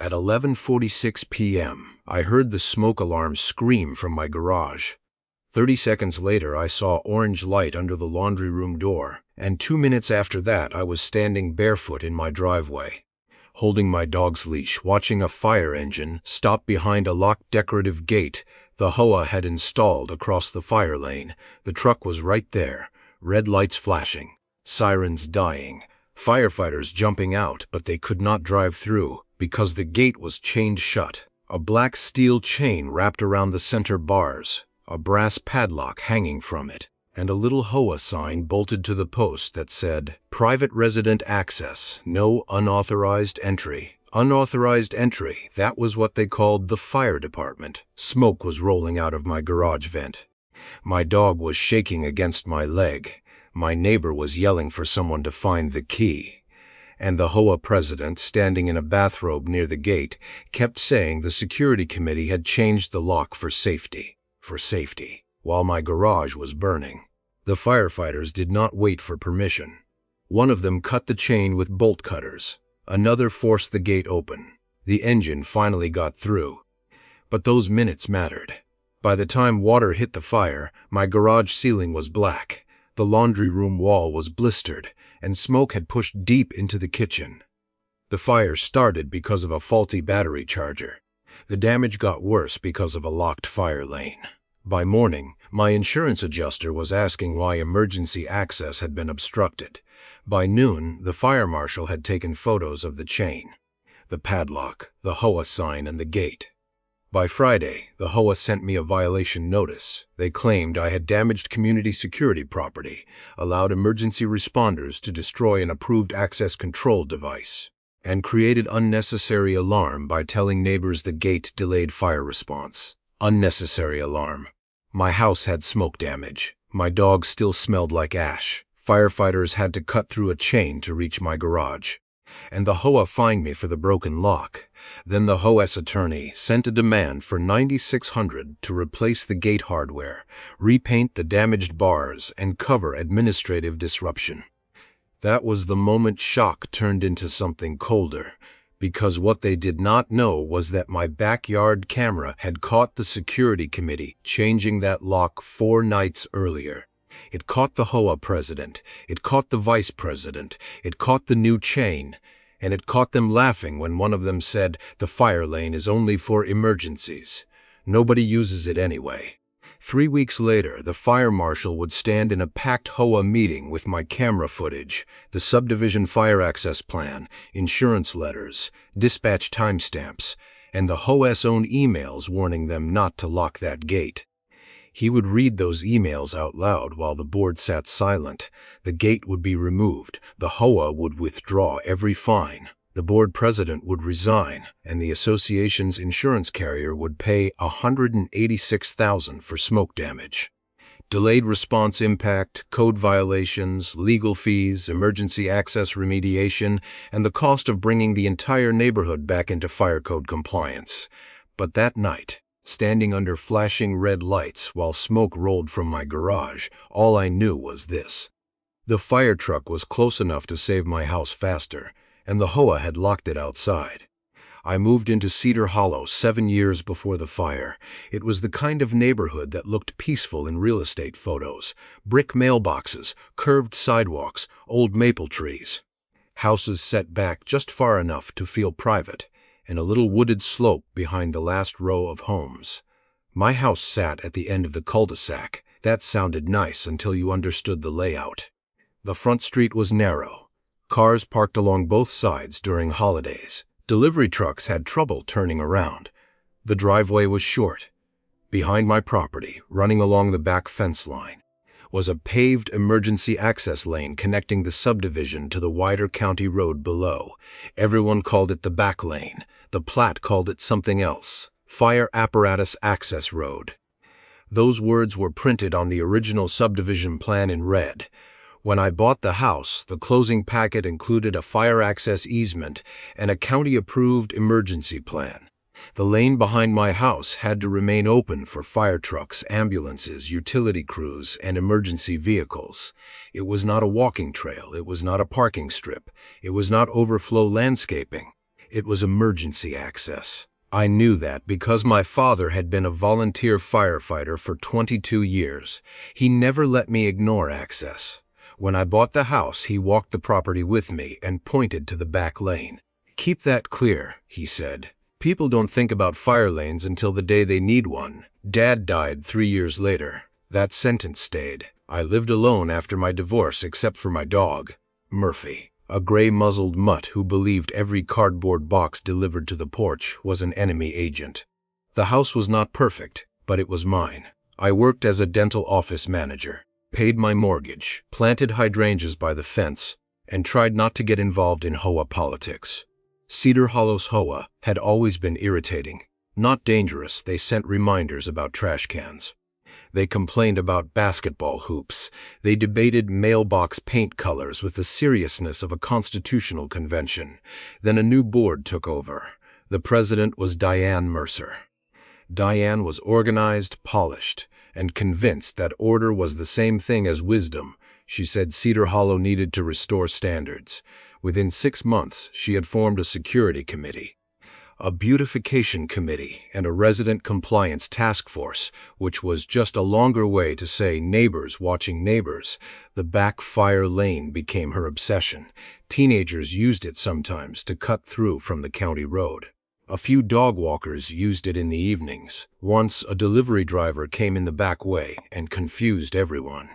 At 11:46 p.m., I heard the smoke alarm scream from my garage. 30 seconds later, I saw orange light under the laundry room door, and 2 minutes after that, I was standing barefoot in my driveway, holding my dog's leash, watching a fire engine stop behind a locked decorative gate the HOA had installed across the fire lane. The truck was right there, red lights flashing, sirens dying, firefighters jumping out, but they could not drive through because the gate was chained shut. A black steel chain wrapped around the center bars, a brass padlock hanging from it, and a little HOA sign bolted to the post that said, "Private resident access, no unauthorized entry." Unauthorized entry, that was what they called the fire department. Smoke was rolling out of my garage vent. My dog was shaking against my leg. My neighbor was yelling for someone to find the key. And the HOA president, standing in a bathrobe near the gate, kept saying the security committee had changed the lock for safety, while my garage was burning. The firefighters did not wait for permission. One of them cut the chain with bolt cutters. Another forced the gate open. The engine finally got through. But those minutes mattered. By the time water hit the fire, my garage ceiling was black. The laundry room wall was blistered, and smoke had pushed deep into the kitchen. The fire started because of a faulty battery charger. The damage got worse because of a locked fire lane. By morning, my insurance adjuster was asking why emergency access had been obstructed. By noon, the fire marshal had taken photos of the chain, the padlock, the HOA sign, and the gate. By Friday, the HOA sent me a violation notice. They claimed I had damaged community security property, allowed emergency responders to destroy an approved access control device, and created unnecessary alarm by telling neighbors the gate delayed fire response. Unnecessary alarm. My house had smoke damage. My dog still smelled like ash. Firefighters had to cut through a chain to reach my garage. And the HOA fined me for the broken lock. Then the HOA's attorney sent a demand for $9,600 to replace the gate hardware, repaint the damaged bars, and cover administrative disruption. That was the moment shock turned into something colder, because what they did not know was that my backyard camera had caught the security committee changing that lock 4 nights earlier. It caught the HOA president, it caught the vice president, it caught the new chain, and it caught them laughing when one of them said, "The fire lane is only for emergencies. Nobody uses it anyway." 3 weeks later, the fire marshal would stand in a packed HOA meeting with my camera footage, the subdivision fire access plan, insurance letters, dispatch timestamps, and the HOA's own emails warning them not to lock that gate. He would read those emails out loud while the board sat silent. The gate would be removed. The HOA would withdraw every fine. The board president would resign, and the association's insurance carrier would pay $186,000 for smoke damage. Delayed response impact, code violations, legal fees, emergency access remediation, and the cost of bringing the entire neighborhood back into fire code compliance. But that night, standing under flashing red lights while smoke rolled from my garage, all I knew was this. The fire truck was close enough to save my house faster, and the HOA had locked it outside. I moved into Cedar Hollow 7 years before the fire. It was the kind of neighborhood that looked peaceful in real estate photos. Brick mailboxes, curved sidewalks, old maple trees. Houses set back just far enough to feel private, and a little wooded slope behind the last row of homes. My house sat at the end of the cul-de-sac. That sounded nice until you understood the layout. The front street was narrow. Cars parked along both sides during holidays. Delivery trucks had trouble turning around. The driveway was short. Behind my property, running along the back fence line, was a paved emergency access lane connecting the subdivision to the wider county road below. Everyone called it the back lane. The plat called it something else. Fire Apparatus Access Road. Those words were printed on the original subdivision plan in red. When I bought the house, the closing packet included a fire access easement and a county-approved emergency plan. The lane behind my house had to remain open for fire trucks, ambulances, utility crews, and emergency vehicles. It was not a walking trail. It was not a parking strip. It was not overflow landscaping. It was emergency access. I knew that because my father had been a volunteer firefighter for 22 years. He never let me ignore access. When I bought the house, he walked the property with me and pointed to the back lane. "Keep that clear," he said. "People don't think about fire lanes until the day they need one." Dad died 3 years later. That sentence stayed. I lived alone after my divorce except for my dog, Murphy, a gray-muzzled mutt who believed every cardboard box delivered to the porch was an enemy agent. The house was not perfect, but it was mine. I worked as a dental office manager, paid my mortgage, planted hydrangeas by the fence, and tried not to get involved in HOA politics. Cedar Hollow's HOA had always been irritating. Not dangerous, they sent reminders about trash cans. They complained about basketball hoops. They debated mailbox paint colors with the seriousness of a constitutional convention. Then a new board took over. The president was Diane Mercer. Diane was organized, polished, and convinced that order was the same thing as wisdom. She said Cedar Hollow needed to restore standards. Within 6 months, she had formed a security committee, a beautification committee, and a resident compliance task force, which was just a longer way to say neighbors watching neighbors. The back fire lane became her obsession. Teenagers used it sometimes to cut through from the county road. A few dog walkers used it in the evenings. Once, a delivery driver came in the back way and confused everyone.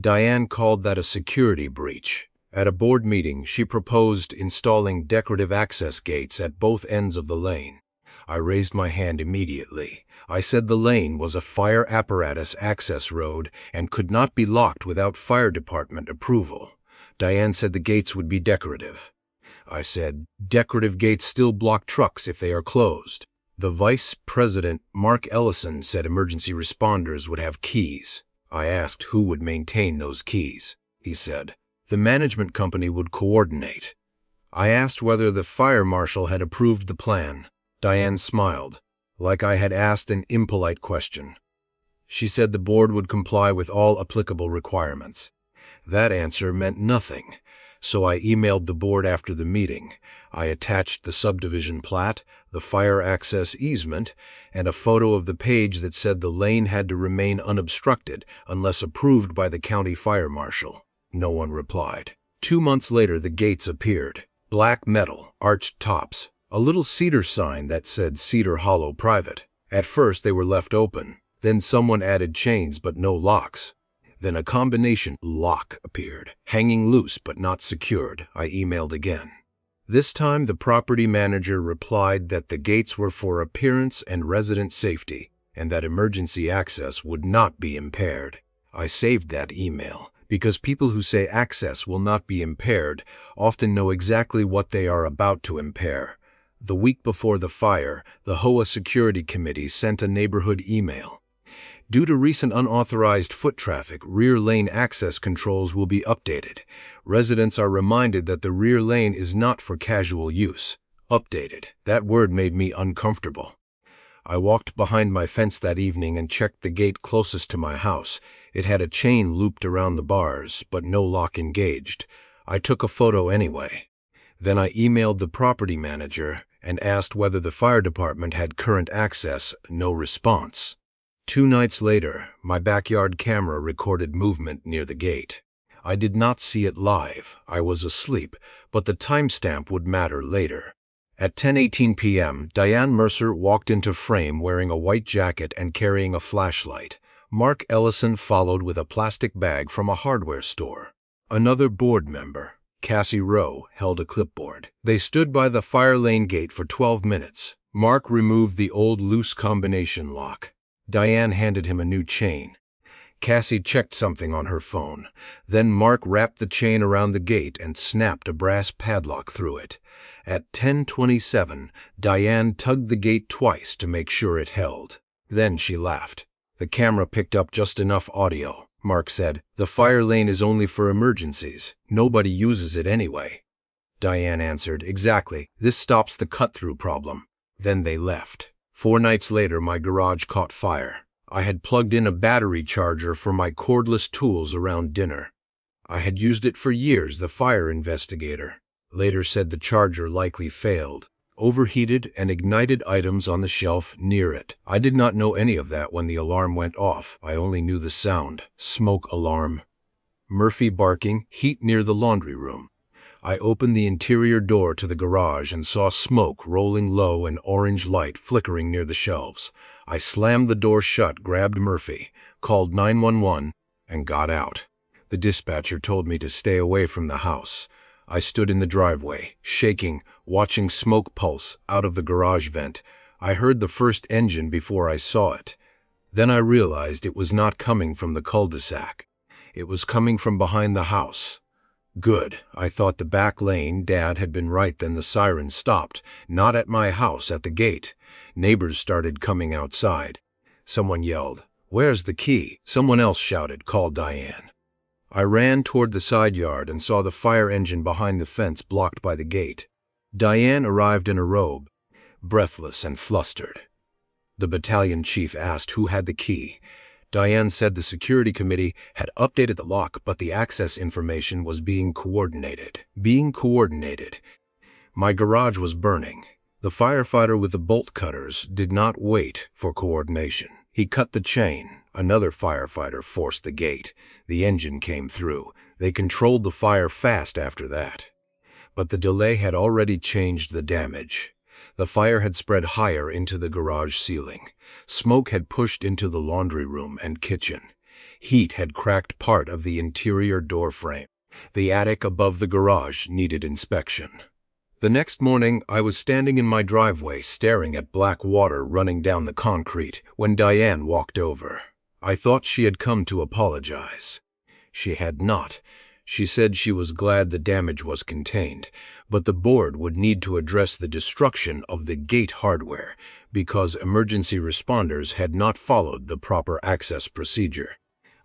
Diane called that a security breach. At a board meeting, she proposed installing decorative access gates at both ends of the lane. I raised my hand immediately. I said the lane was a fire apparatus access road and could not be locked without fire department approval. Diane said the gates would be decorative. I said, "Decorative gates still block trucks if they are closed." The vice president, Mark Ellison, said emergency responders would have keys. I asked who would maintain those keys. He said, "The management company would coordinate." I asked whether the fire marshal had approved the plan. Diane smiled, like I had asked an impolite question. She said the board would comply with all applicable requirements. That answer meant nothing, so I emailed the board after the meeting. I attached the subdivision plat, the fire access easement, and a photo of the page that said the lane had to remain unobstructed unless approved by the county fire marshal. No one replied. 2 months later, the gates appeared. Black metal, arched tops, a little cedar sign that said Cedar Hollow Private. At first, they were left open. Then someone added chains but no locks. Then a combination lock appeared, hanging loose but not secured. I emailed again. This time, the property manager replied that the gates were for appearance and resident safety, and that emergency access would not be impaired. I saved that email, because people who say access will not be impaired often know exactly what they are about to impair. The week before the fire, the HOA Security Committee sent a neighborhood email. Due to recent unauthorized foot traffic, rear lane access controls will be updated. Residents are reminded that the rear lane is not for casual use. Updated. That word made me uncomfortable. I walked behind my fence that evening and checked the gate closest to my house. It had a chain looped around the bars, but no lock engaged. I took a photo anyway. Then I emailed the property manager and asked whether the fire department had current access. No response. 2 nights later, my backyard camera recorded movement near the gate. I did not see it live. I was asleep, but the timestamp would matter later. At 10:18 p.m., Diane Mercer walked into frame wearing a white jacket and carrying a flashlight. Mark Ellison followed with a plastic bag from a hardware store. Another board member, Cassie Rowe, held a clipboard. They stood by the fire lane gate for 12 minutes. Mark removed the old loose combination lock. Diane handed him a new chain. Cassie checked something on her phone. Then Mark wrapped the chain around the gate and snapped a brass padlock through it. At 10:27, Diane tugged the gate twice to make sure it held. Then she laughed. The camera picked up just enough audio. Mark said, "The fire lane is only for emergencies. Nobody uses it anyway." Diane answered, "Exactly. This stops the cut-through problem." Then they left. 4 nights later, my garage caught fire. I had plugged in a battery charger for my cordless tools around dinner. I had used it for years, the fire investigator later said the charger likely failed. overheated, and ignited items on the shelf near it. I did not know any of that when the alarm went off. I only knew the sound. Smoke alarm. Murphy barking, heat near the laundry room. I opened the interior door to the garage and saw smoke rolling low and orange light flickering near the shelves. I slammed the door shut, grabbed Murphy, called 911, and got out. The dispatcher told me to stay away from the house. I stood in the driveway, shaking, watching smoke pulse out of the garage vent. I heard the first engine before I saw it. Then I realized it was not coming from the cul-de-sac. It was coming from behind the house. Good. I thought the back lane. Dad had been right. Then the siren stopped. Not at my house, at the gate. Neighbors started coming outside. Someone yelled, "Where's the key?" Someone else shouted, "Call Diane." I ran toward the side yard and saw the fire engine behind the fence blocked by the gate. Diane arrived in a robe, breathless and flustered. The battalion chief asked who had the key. Diane said the security committee had updated the lock, but the access information was being coordinated. My garage was burning. The firefighter with the bolt cutters did not wait for coordination. He cut the chain. Another firefighter forced the gate. The engine came through. They controlled the fire fast after that. But the delay had already changed the damage. The fire had spread higher into the garage ceiling. Smoke had pushed into the laundry room and kitchen. Heat had cracked part of the interior door frame. The attic above the garage needed inspection. The next morning, I was standing in my driveway staring at black water running down the concrete when Diane walked over. I thought she had come to apologize. She had not. She said she was glad the damage was contained, but the board would need to address the destruction of the gate hardware because emergency responders had not followed the proper access procedure.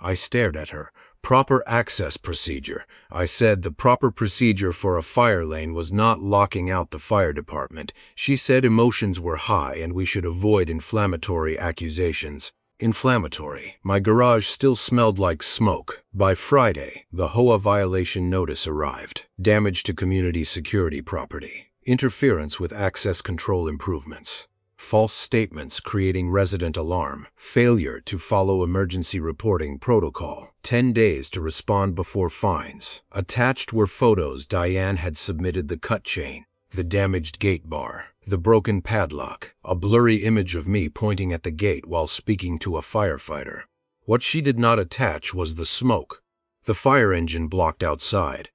I stared at her. Proper access procedure. I said the proper procedure for a fire lane was not locking out the fire department. She said emotions were high and we should avoid inflammatory accusations. Inflammatory. My garage still smelled like smoke. By Friday, the HOA violation notice arrived. Damage to community security property. Interference with access control improvements. False statements creating resident alarm. Failure to follow emergency reporting protocol. 10 days to respond before fines. Attached were photos. Diane had submitted the cut chain, the damaged gate bar, the broken padlock, a blurry image of me pointing at the gate while speaking to a firefighter. What she did not attach was the smoke. The fire engine blocked outside.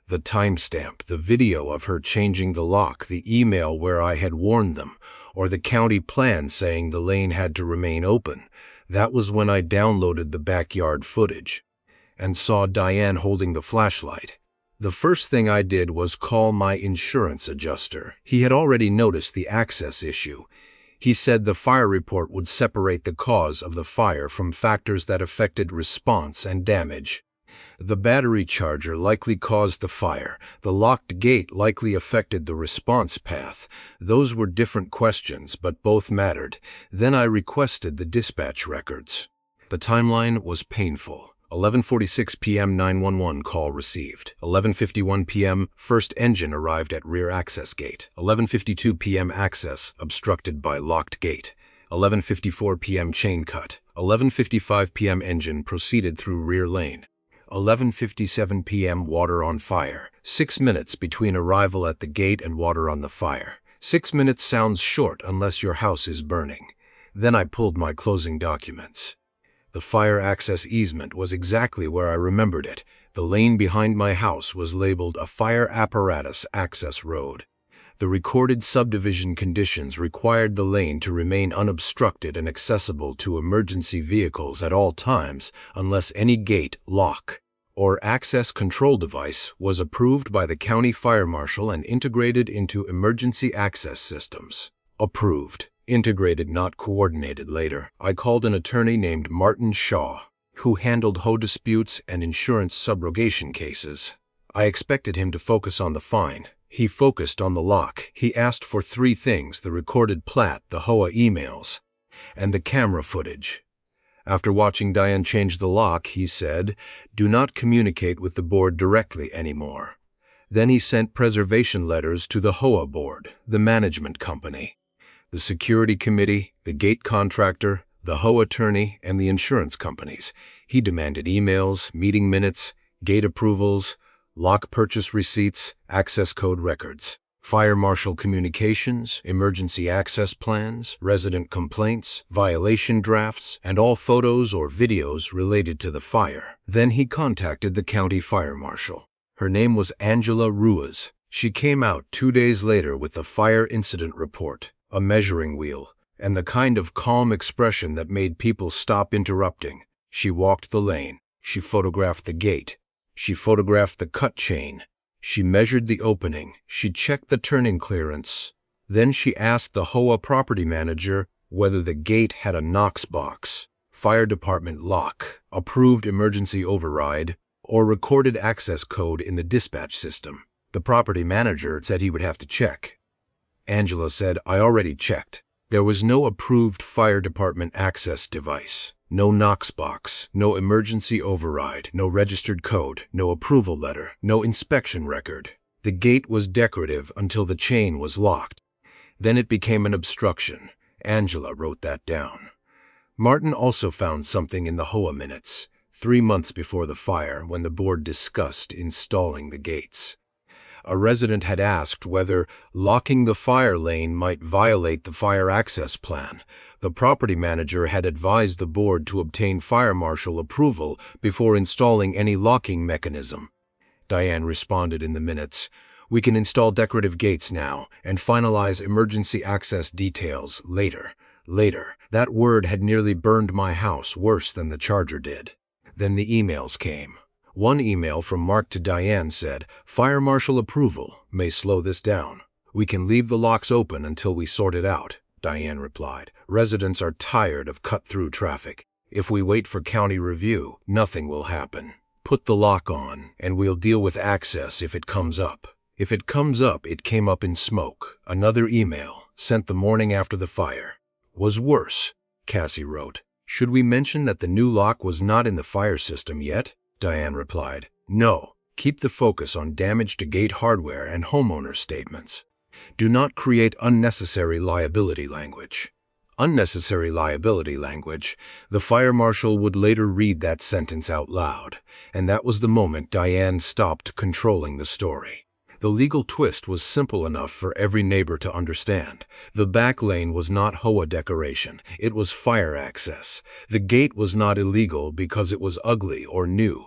The timestamp, the video of her changing the lock, the email where I had warned them, or the county plan saying the lane had to remain open. That was when I downloaded the backyard footage and saw Diane holding the flashlight. The first thing I did was call my insurance adjuster. He had already noticed the access issue. He said the fire report would separate the cause of the fire from factors that affected response and damage. The battery charger likely caused the fire. The locked gate likely affected the response path. Those were different questions, but both mattered. Then I requested the dispatch records. The timeline was painful. 11:46 p.m. 911 call received. 11:51 p.m. first engine arrived at rear access gate. 11:52 p.m. access obstructed by locked gate. 11:54 p.m. chain cut. 11:55 p.m. engine proceeded through rear lane. 11:57 p.m. water on fire. 6 minutes between arrival at the gate and water on the fire. 6 minutes sounds short unless your house is burning. Then I pulled my closing documents. The fire access easement was exactly where I remembered it. The lane behind my house was labeled a fire apparatus access road. The recorded subdivision conditions required the lane to remain unobstructed and accessible to emergency vehicles at all times unless any gate, lock, or access control device was approved by the county fire marshal and integrated into emergency access systems. Approved. Integrated, not coordinated later. I called an attorney named Marshal, who handled HOA disputes and insurance subrogation cases. I expected him to focus on the fine. He focused on the lock. He asked for 3 things: the recorded plat, the HOA emails, and the camera footage. After watching Diane change the lock, he said, "Do not communicate with the board directly anymore." Then he sent preservation letters to the HOA board, the management company, the security committee, the gate contractor, the HOA attorney, and the insurance companies. He demanded emails, meeting minutes, gate approvals, lock purchase receipts, access code records, fire marshal communications, emergency access plans, resident complaints, violation drafts, and all photos or videos related to the fire. Then he contacted the county fire marshal. Her name was Angela Ruiz. She came out 2 days later with the fire incident report, a measuring wheel, and the kind of calm expression that made people stop interrupting. She walked the lane. She photographed the gate. She photographed the cut chain. She measured the opening. She checked the turning clearance. Then she asked the HOA property manager whether the gate had a Knox box, fire department lock, approved emergency override, or recorded access code in the dispatch system. The property manager said he would have to check. Angela said, "I already checked. There was no approved fire department access device, no Knox box, no emergency override, no registered code, no approval letter, no inspection record. The gate was decorative until the chain was locked. Then it became an obstruction." Angela wrote that down. Martin also found something in the HOA minutes, 3 months before the fire, when the board discussed installing the gates. A resident had asked whether locking the fire lane might violate the fire access plan. The property manager had advised the board to obtain fire marshal approval before installing any locking mechanism. Diane responded in the minutes, "We can install decorative gates now and finalize emergency access details later." Later. That word had nearly burned my house worse than the charger did. Then the emails came. One email from Mark to Diane said, "Fire marshal approval may slow this down. We can leave the locks open until we sort it out." Diane replied, "Residents are tired of cut-through traffic. If we wait for county review, nothing will happen. Put the lock on, and we'll deal with access if it comes up." If it comes up, it came up in smoke. Another email, sent the morning after the fire, was worse. Cassie wrote, "Should we mention that the new lock was not in the fire system yet?" Diane replied, "No. Keep the focus on damage to gate hardware and homeowner statements. Do not create unnecessary liability language." Unnecessary liability language. The fire marshal would later read that sentence out loud, and that was the moment Diane stopped controlling the story. The legal twist was simple enough for every neighbor to understand. The back lane was not HOA decoration, it was fire access. The gate was not illegal because it was ugly or new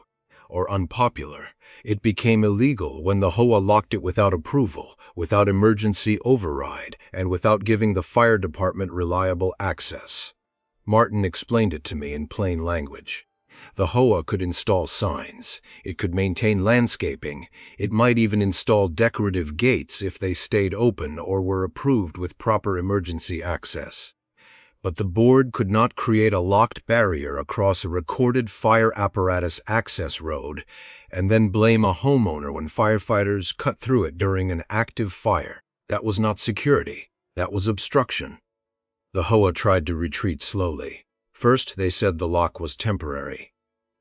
or unpopular. It became illegal when the HOA locked it without approval, without emergency override, and without giving the fire department reliable access. Martin explained it to me in plain language. The HOA could install signs, it could maintain landscaping, it might even install decorative gates if they stayed open or were approved with proper emergency access. But the board could not create a locked barrier across a recorded fire apparatus access road and then blame a homeowner when firefighters cut through it during an active fire. That was not security, that was obstruction. The HOA tried to retreat slowly. First, they said the lock was temporary.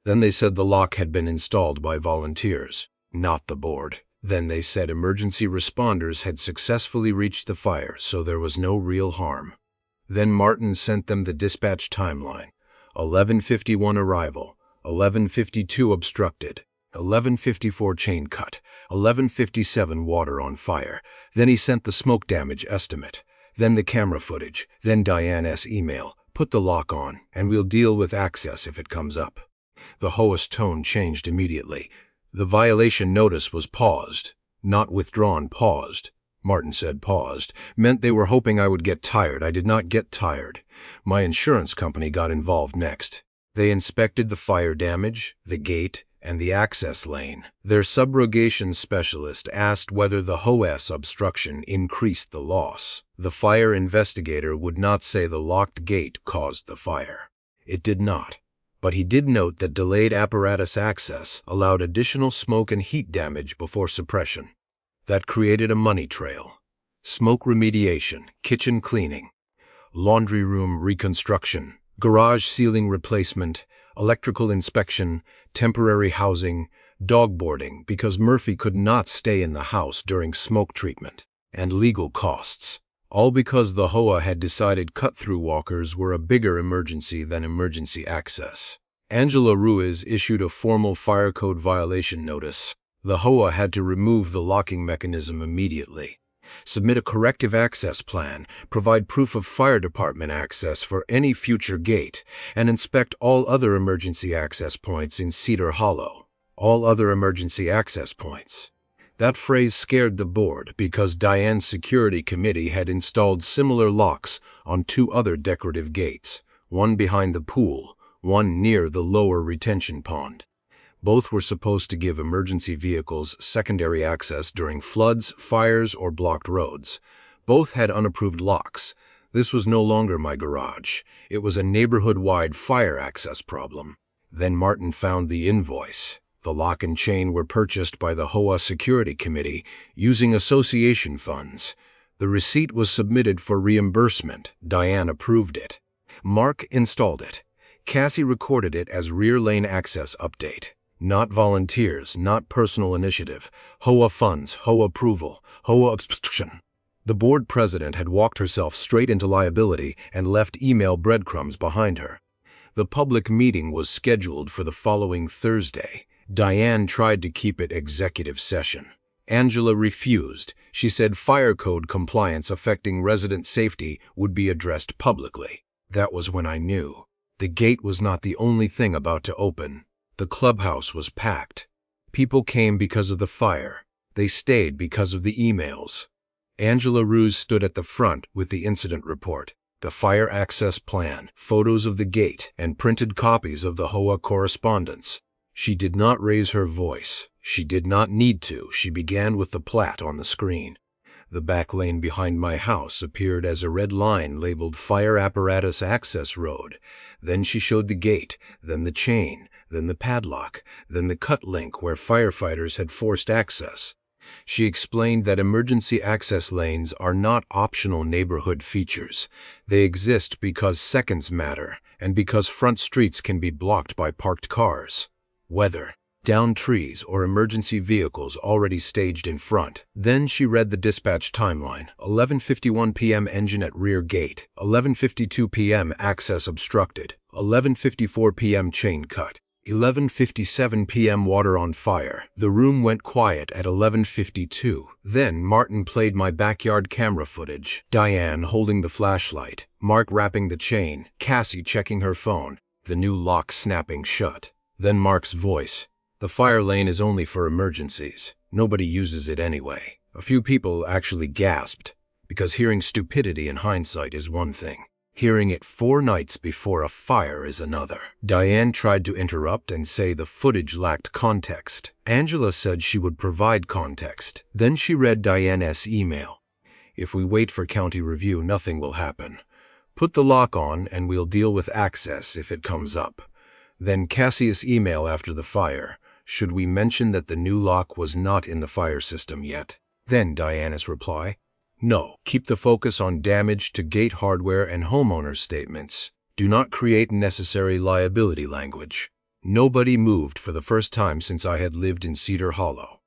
Then they said the lock had been installed by volunteers, not the board. Then they said emergency responders had successfully reached the fire, so there was no real harm. Then Martin sent them the dispatch timeline. 11:51 arrival, 11:52 obstructed, 11:54 chain cut, 11:57 water on fire. Then he sent the smoke damage estimate. Then the camera footage. Then Diane's email. "Put the lock on, and we'll deal with access if it comes up." The HOA's tone changed immediately. The violation notice was paused, not withdrawn, paused. Martin said paused, meant they were hoping I would get tired. I did not get tired. My insurance company got involved next. They inspected the fire damage, the gate, and the access lane. Their subrogation specialist asked whether the HOA's obstruction increased the loss. The fire investigator would not say the locked gate caused the fire. It did not. But he did note that delayed apparatus access allowed additional smoke and heat damage before suppression. That created a money trail. Smoke remediation, kitchen cleaning, laundry room reconstruction, garage ceiling replacement, electrical inspection, temporary housing, dog boarding because Murphy could not stay in the house during smoke treatment, and legal costs. All because the HOA had decided cut-through walkers were a bigger emergency than emergency access. Angela Ruiz issued a formal fire code violation notice. The HOA had to remove the locking mechanism immediately, submit a corrective access plan, provide proof of fire department access for any future gate, and inspect all other emergency access points in Cedar Hollow. All other emergency access points. That phrase scared the board because Diane's security committee had installed similar locks on 2 other decorative gates, one behind the pool, one near the lower retention pond. Both were supposed to give emergency vehicles secondary access during floods, fires, or blocked roads. Both had unapproved locks. This was no longer my garage. It was a neighborhood-wide fire access problem. Then Martin found the invoice. The lock and chain were purchased by the HOA Security Committee using association funds. The receipt was submitted for reimbursement. Diane approved it. Mark installed it. Cassie recorded it as rear lane access update. Not volunteers, not personal initiative. HOA funds, HOA approval, HOA obstruction. The board president had walked herself straight into liability and left email breadcrumbs behind her. The public meeting was scheduled for the following Thursday. Diane tried to keep it executive session. Angela refused. She said fire code compliance affecting resident safety would be addressed publicly. That was when I knew. The gate was not the only thing about to open. The clubhouse was packed. People came because of the fire. They stayed because of the emails. Angela Ruiz stood at the front with the incident report, the fire access plan, photos of the gate, and printed copies of the HOA correspondence. She did not raise her voice. She did not need to. She began with the plat on the screen. The back lane behind my house appeared as a red line labeled Fire Apparatus Access Road. Then she showed the gate, then the chain, then the padlock, then the cut link where firefighters had forced access. She explained that emergency access lanes are not optional neighborhood features. They exist because seconds matter and because front streets can be blocked by parked cars. Weather, downed trees, or emergency vehicles already staged in front. Then she read the dispatch timeline. 11:51 p.m. engine at rear gate. 11:52 p.m. access obstructed. 11:54 p.m. chain cut. 11:57 p.m. water on fire. The room went quiet at 11:52. Then Martin played my backyard camera footage. Diane holding the flashlight. Mark wrapping the chain. Cassie checking her phone. The new lock snapping shut. Then Mark's voice. The fire lane is only for emergencies. Nobody uses it anyway. A few people actually gasped, because hearing stupidity in hindsight is one thing. Hearing it 4 nights before a fire is another. Diane tried to interrupt and say the footage lacked context. Angela said she would provide context. Then she read Diane's email. If we wait for county review, nothing will happen. Put the lock on and we'll deal with access if it comes up. Then Cassie's email after the fire. Should we mention that the new lock was not in the fire system yet? Then Diana's reply. No, keep the focus on damage to gate hardware and homeowner statements. Do not create necessary liability language. Nobody moved for the first time since I had lived in Cedar Hollow.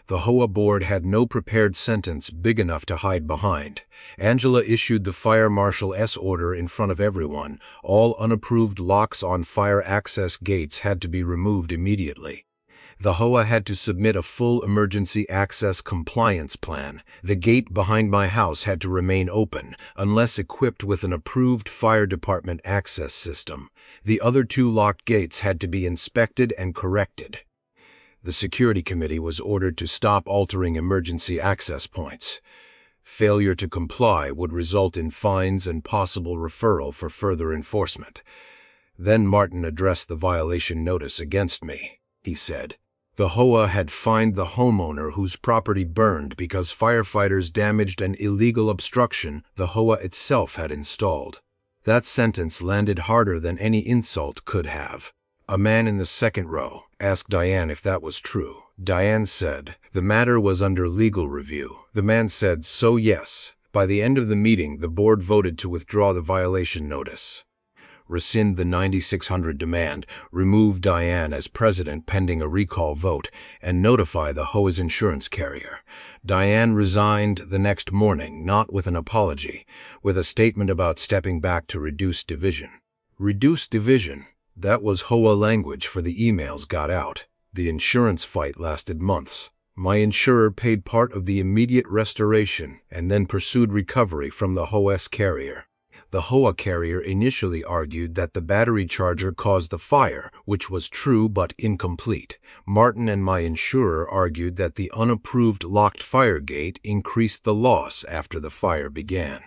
The HOA board had no prepared sentence big enough to hide behind. Angela issued the fire marshal's order in front of everyone. All unapproved locks on fire access gates had to be removed immediately. The HOA had to submit a full emergency access compliance plan. The gate behind my house had to remain open, unless equipped with an approved fire department access system. The other 2 locked gates had to be inspected and corrected. The security committee was ordered to stop altering emergency access points. Failure to comply would result in fines and possible referral for further enforcement. Then Martin addressed the violation notice against me. He said, the HOA had fined the homeowner whose property burned because firefighters damaged an illegal obstruction the HOA itself had installed. That sentence landed harder than any insult could have. A man in the second row asked Diane if that was true. Diane said, the matter was under legal review. The man said, so yes. By the end of the meeting, the board voted to withdraw the violation notice. rescind the 9600 demand, remove Diane as president pending a recall vote, and notify the HOA's insurance carrier. Diane resigned the next morning, not with an apology, with a statement about stepping back to reduce division. Reduce division? That was HOA language for the emails got out. The insurance fight lasted months. My insurer paid part of the immediate restoration and then pursued recovery from the HOA's carrier. The HOA carrier initially argued that the battery charger caused the fire, which was true but incomplete. Martin and my insurer argued that the unapproved locked fire gate increased the loss after the fire began.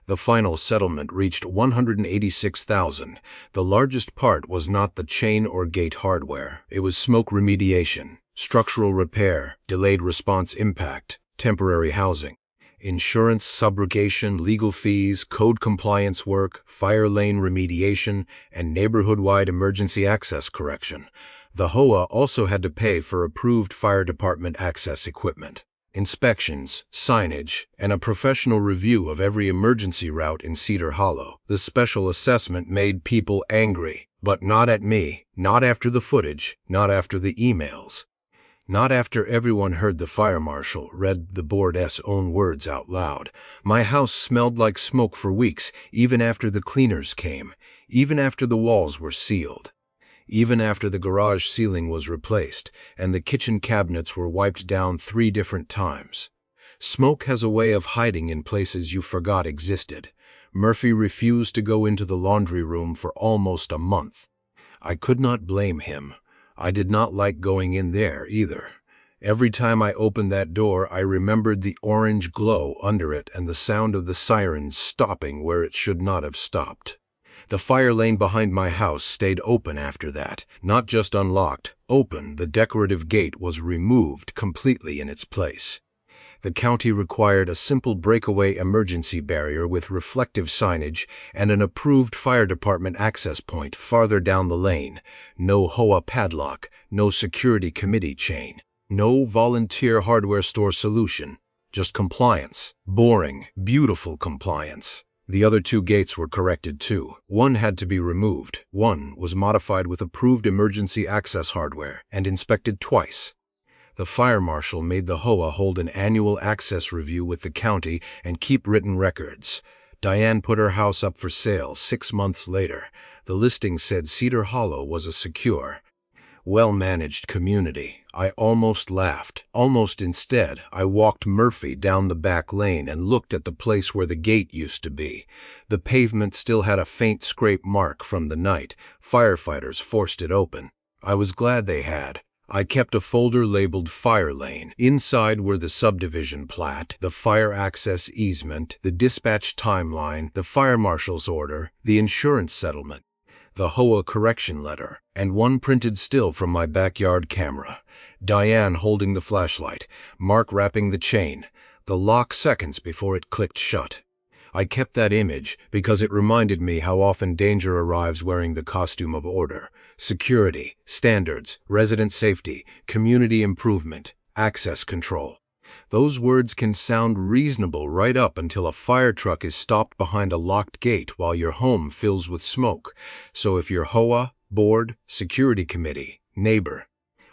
The final settlement reached $186,000. The largest part was not the chain or gate hardware. It was smoke remediation, structural repair, delayed response impact, temporary housing, insurance subrogation, legal fees, code compliance work, fire lane remediation, and neighborhood-wide emergency access correction. The HOA also had to pay for approved fire department access equipment, inspections, signage, and a professional review of every emergency route in Cedar Hollow. The special assessment made people angry, but not at me, not after the footage, not after the emails. Not after everyone heard the fire marshal read the board's own words out loud. My house smelled like smoke for weeks, even after the cleaners came, even after the walls were sealed, even after the garage ceiling was replaced and the kitchen cabinets were wiped down 3 different times. Smoke has a way of hiding in places you forgot existed. Murphy refused to go into the laundry room for almost a month. I could not blame him. I did not like going in there either. Every time I opened that door, I remembered the orange glow under it and the sound of the sirens stopping where it should not have stopped. The fire lane behind my house stayed open after that, not just unlocked, open. The decorative gate was removed completely in its place. The county required a simple breakaway emergency barrier with reflective signage and an approved fire department access point farther down the lane. No HOA padlock, no security committee chain, no volunteer hardware store solution, just compliance. Boring, beautiful compliance. The other 2 gates were corrected too. One had to be removed. One was modified with approved emergency access hardware and inspected twice. The fire marshal made the HOA hold an annual access review with the county and keep written records. Diane put her house up for sale 6 months later. The listing said Cedar Hollow was a secure, well-managed community. I almost laughed. Almost instead, I walked Murphy down the back lane and looked at the place where the gate used to be. The pavement still had a faint scrape mark from the night. Firefighters forced it open. I was glad they had. I kept a folder labeled Fire Lane. Inside were the subdivision plat, the fire access easement, the dispatch timeline, the fire marshal's order, the insurance settlement, the HOA correction letter, and one printed still from my backyard camera. Diane holding the flashlight, Mark wrapping the chain, the lock seconds before it clicked shut. I kept that image because it reminded me how often danger arrives wearing the costume of order. Security, standards, resident safety, community improvement, access control. Those words can sound reasonable right up until a fire truck is stopped behind a locked gate while your home fills with smoke. So if your HOA, board, security committee, neighbor,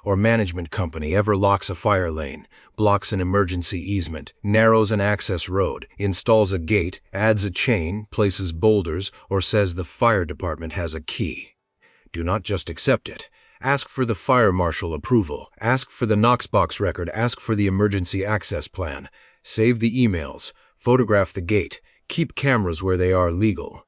or management company ever locks a fire lane, blocks an emergency easement, narrows an access road, installs a gate, adds a chain, places boulders, or says the fire department has a key, do not just accept it. Ask for the fire marshal approval. Ask for the Knoxbox record. Ask for the emergency access plan. Save the emails. Photograph the gate. Keep cameras where they are legal.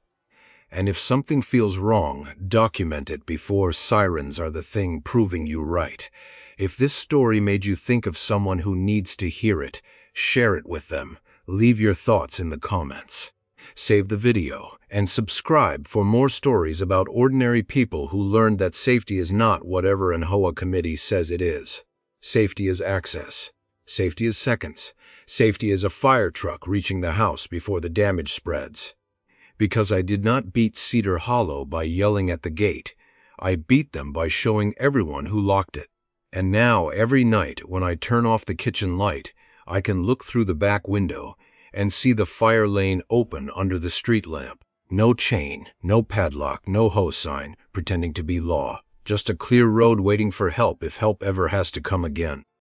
And if something feels wrong, document it before sirens are the thing proving you right. If this story made you think of someone who needs to hear it, share it with them. Leave your thoughts in the comments. Save the video and subscribe for more stories about ordinary people who learned that safety is not whatever an HOA committee says it is. Safety is access. Safety is seconds. Safety is a fire truck reaching the house before the damage spreads. Because I did not beat Cedar Hollow by yelling at the gate. I beat them by showing everyone who locked it. And now, every night when I turn off the kitchen light, I can look through the back window and see the fire lane open under the street lamp. No chain, no padlock, no HOA sign, pretending to be law. Just a clear road waiting for help if help ever has to come again.